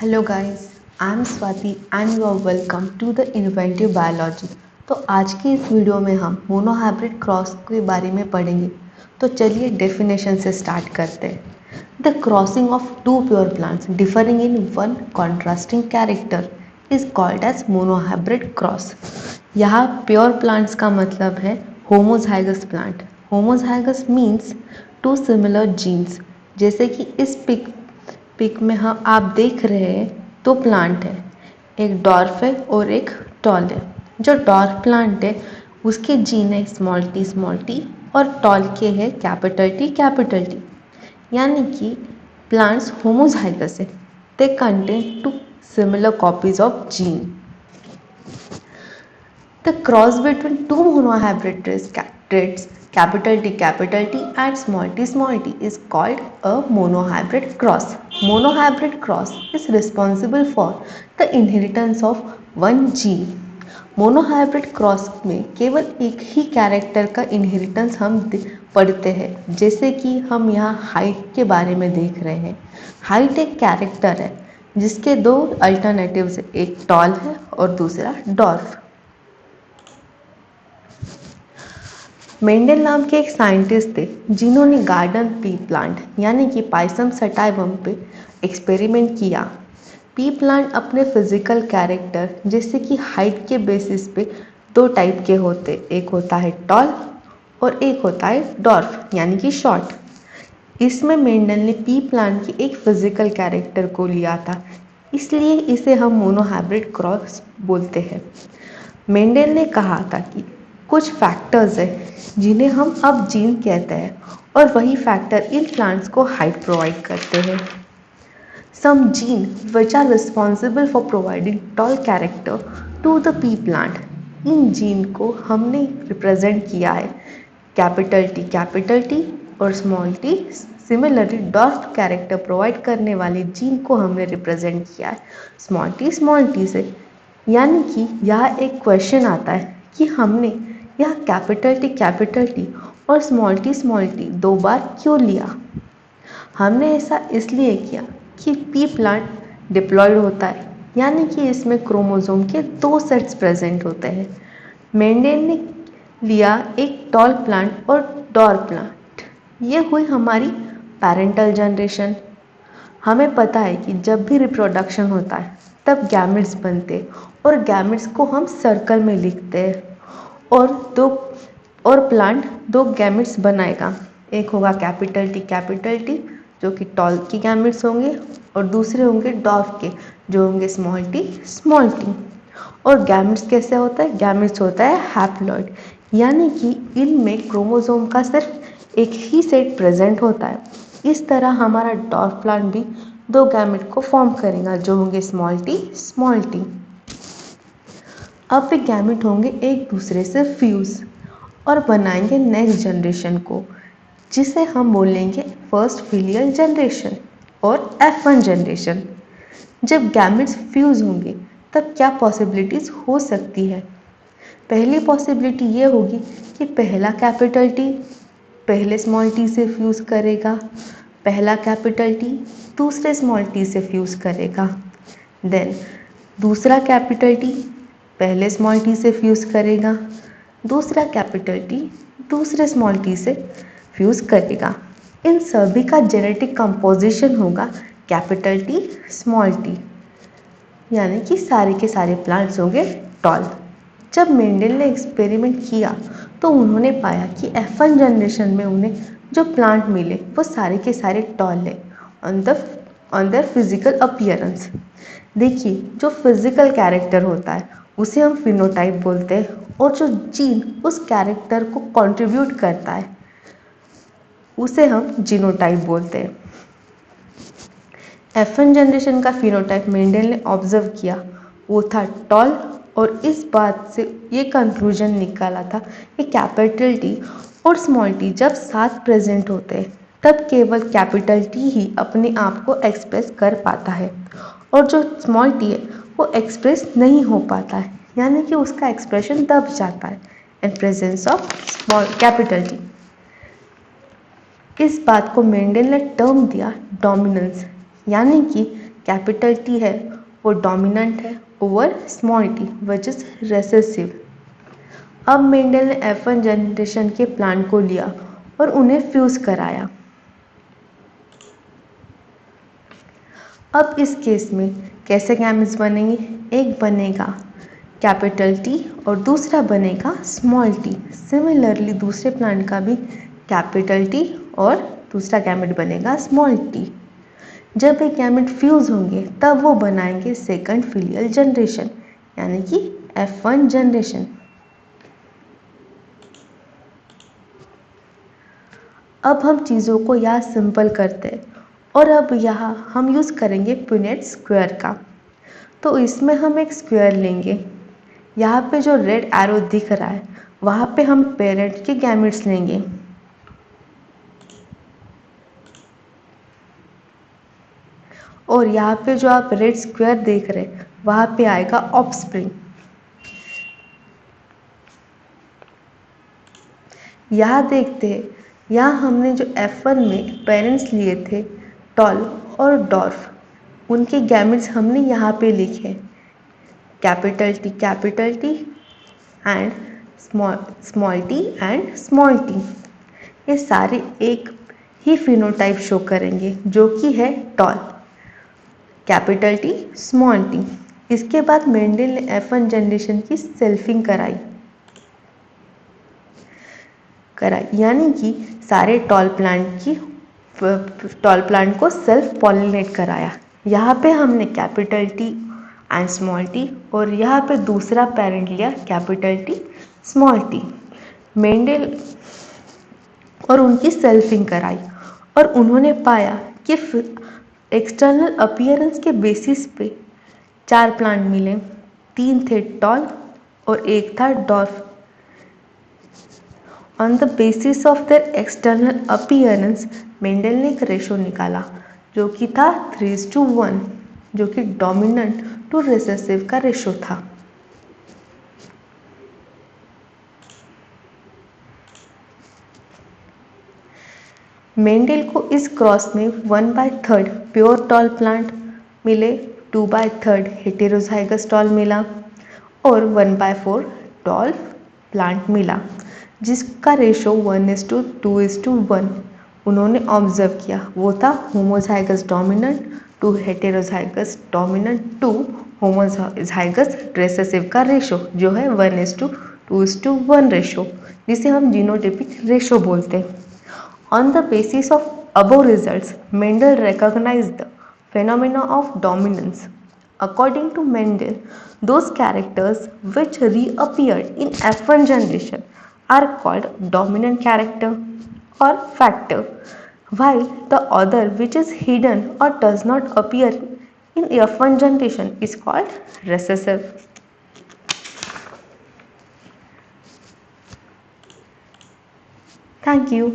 Hello guys, I am Swati and you are welcome to the inventive biology. तो आज की इस वीडियो में हम मोनोहाइब्रिड क्रॉस के बारे में पढ़ेंगे। तो चलिए डेफिनेशन से स्टार्ट करते हैं। The crossing of two pure plants differing in one contrasting character is called as monohybrid cross. यहाँ प्योर प्लांट्स का मतलब है homozygous plant. Homozygous means two similar genes. जैसे कि इस पिक में हम आप देख रहे हैं दो प्लांट है, एक डॉर्फ है और एक टॉल है। जो डॉर्फ प्लांट है उसके जीन है स्मॉल टी और टॉल के है कैपिटल टी। यानी कि प्लांट्स होमोजाइगस है, they contain two similar copies of gene. The cross between two monohybrid traits capital T and small t is called a monohybrid cross. Monohybrid cross is responsible for the inheritance of one gene. Monohybrid cross में केवल एक ही character का inheritance हम पढ़ते हैं। जैसे कि हम यहाँ हाइट के बारे में देख रहे हैं। हाइट एक कैरेक्टर है जिसके दो अल्टरनेटिव्स है, एक टॉल है और दूसरा डॉर्फ। मेंडल नाम के एक साइंटिस्ट थे जिन्होंने गार्डन पी प्लांट यानी कि पाइसम सटाइवम पे एक्सपेरिमेंट किया। पी प्लांट अपने फिजिकल कैरेक्टर जैसे कि हाइट के बेसिस पे दो टाइप के होते, एक होता है टॉल और एक होता है डॉर्फ यानी कि शॉर्ट। इसमें मेंडल ने पी प्लांट की एक फिजिकल कैरेक्टर को लिया था, इसलिए इसे हम मोनोहाइब्रिड क्रॉस बोलते हैं। मेंडल ने कहा था कि कुछ फैक्टर्स है जिन्हें हम अब जीन कहते हैं और वही फैक्टर इन प्लांट्स को हाइट प्रोवाइड करते हैं। Some gene which are responsible for providing tall character to the pea plant. इन जीन को हमने रिप्रेजेंट किया है कैपिटल टी और small T. Similarly dwarf character provide करने वाले जीन को हमने रिप्रेजेंट किया है स्मॉल टी से। यानी कि यह एक क्वेश्चन आता है कि हमने यह कैपिटल टी और स्मॉल टी दो बार क्यों लिया। हमने ऐसा इसलिए किया कि पी प्लांट डिप्लॉयड होता है, यानी कि इसमें क्रोमोसोम के दो सेट्स प्रेजेंट होते हैं। मेंडल ने लिया एक टॉल प्लांट और डॉर प्लांट। ये हुई हमारी पैरेंटल जनरेशन। हमें पता है कि जब भी रिप्रोडक्शन होता है तब गैमेट्स बनते और गैमेट्स को हम सर्कल में लिखते हैं और प्लांट दो गैमेट्स बनाएगा। एक होगा कैपिटल टी जो कि टॉल की गैमेट्स होंगे और दूसरे होंगे डॉर्फ के जो होंगे स्मॉल टी। और गैमेट्स कैसे होता है? गैमेट्स होता है हैप्लॉइड, यानी कि इनमें क्रोमोसोम का सिर्फ एक ही सेट प्रेजेंट होता है। इस तरह हमारा डॉर्फ प्लांट भी दो गैमेट को फॉर्म करेगा जो होंगे स्मॉल टी। अब वे गैमेट होंगे एक दूसरे से फ्यूज और बनाएंगे नेक्स्ट जनरेशन को, जिसे हम बोलेंगे फर्स्ट फिलियल जनरेशन और F1 जनरेशन। जब गैमेट्स फ्यूज होंगे तब क्या पॉसिबिलिटीज हो सकती है? पहली पॉसिबिलिटी ये होगी कि पहला कैपिटल टी पहले स्मॉल टी से फ्यूज़ करेगा, पहला कैपिटल टी दूसरे स्मॉल टी से फ्यूज़ करेगा। देन दूसरा कैपिटल टी पहले स्मॉल टी से फ्यूज़ करेगा, दूसरा कैपिटल टी दूसरे स्मॉल टी से फ्यूज़ करेगा। इन सभी का जेनेटिक कंपोजिशन होगा कैपिटल टी स्मॉल टी, यानी कि सारे के सारे प्लांट्स होंगे टॉल। जब मेंडल ने एक्सपेरिमेंट किया तो उन्होंने पाया कि F1 जनरेशन में उन्हें जो प्लांट मिले वो सारे के सारे टॉल है ऑन देयर फिजिकल अपीयरेंस। देखिए, जो फिजिकल कैरेक्टर होता है उसे हम फिनोटाइप बोलते हैं और जो जीन उस कैरेक्टर को कंट्रीब्यूट करता है उसे हम जीनोटाइप बोलते हैं। F1 जनरेशन का फिनोटाइप मेंडल ने ऑब्जर्व किया, वो था टॉल, और इस बात से ये कंक्लूजन निकाला था कि कैपिटल टी और स्मॉल टी जब साथ प्रेजेंट होते हैं तब केवल कैपिटल टी ही अपने आप को एक्सप्रेस कर पाता है और जो स्मॉल टी है वो एक्सप्रेस नहीं हो पाता है, यानी कि उसका एक्सप्रेशन दब जाता है in presence of small capital T. इस बात को मेंडल ने टर्म दिया डोमिनेंस, यानी कि कैपिटल टी है वो डोमिनेंट है over small T which is recessive. अब मेंडल ने F1 जनरेशन के प्लांट को लिया और उन्हें फ्यूज कराया। अब इस केस में कैसे गैमेट्स बनेंगे, एक बनेगा कैपिटल टी और दूसरा बनेगा स्मॉल टी। सिमिलरली दूसरे प्लांट का भी कैपिटल टी और दूसरा गैमेट बनेगा स्मॉल टी। जब एक गैमेट फ्यूज होंगे तब वो बनाएंगे सेकंड फिलियल जनरेशन यानी कि F1 जनरेशन। अब हम चीज़ों को यहाँ सिंपल करते हैं और अब यहाँ हम यूज़ करेंगे पुनेट स्क्वायर का। तो इसमें हम एक स्क्वायर लेंगे, यहाँ पे जो रेड एरो दिख रहा है वहाँ पे हम पेरेंट के गैमेट्स लेंगे और यहाँ पे जो आप रेड स्क्वायर देख रहे हैं वहाँ पे आएगा ऑफस्प्रिंग। यहाँ देखते हैं, यहाँ हमने जो F1 में पेरेंट्स लिए थे टॉल और डॉर्फ, उनके गैमेट्स हमने यहाँ पे लिखे capital T and small T and small T. ये सारे एक ही फिनोटाइप शो करेंगे जो कि है tall, capital T, small T. इसके बाद मेंडल ने F1 जनरेशन की सेल्फिंग कराई यानी कि सारे टॉल प्लांट को सेल्फ पॉलिनेट कराया। यहाँ पे हमने capital T and small T और यहाँ पे दूसरा पेरेंट लिया capital T small T. Mendel और उनकी सेल्फिंग कराई और उन्होंने पाया कि एक्सटर्नल अपीयरेंस के बेसिस पे 4 प्लांट मिले, 3 थे टॉल और एक था dwarf. On the basis of their external appearance Mendel ने एक रेशो निकाला जो कि था 3:1, जो कि डोमिनेंट टू रिसेसिव का रेशो था। मेंडल को इस क्रॉस में 1/3 प्योर टॉल प्लांट मिले, 2/3 हेटेरोजाइगस टॉल मिला और 1/4 टॉल प्लांट मिला, जिसका रेशो 1:2:1 उन्होंने ऑब्जर्व किया। वो था homozygous dominant to heterozygous dominant to homozygous recessive का रेशो जो है 1:2:1 रेशो, जिसे हम जीनोटाइपिक रेशो बोलते हैं। On the basis of above results, Mendel recognized the phenomena of dominance. According to Mendel, those characters which reappeared in F1 generation are called dominant character or factor, while the other which is hidden or does not appear in F1 generation is called recessive. Thank you.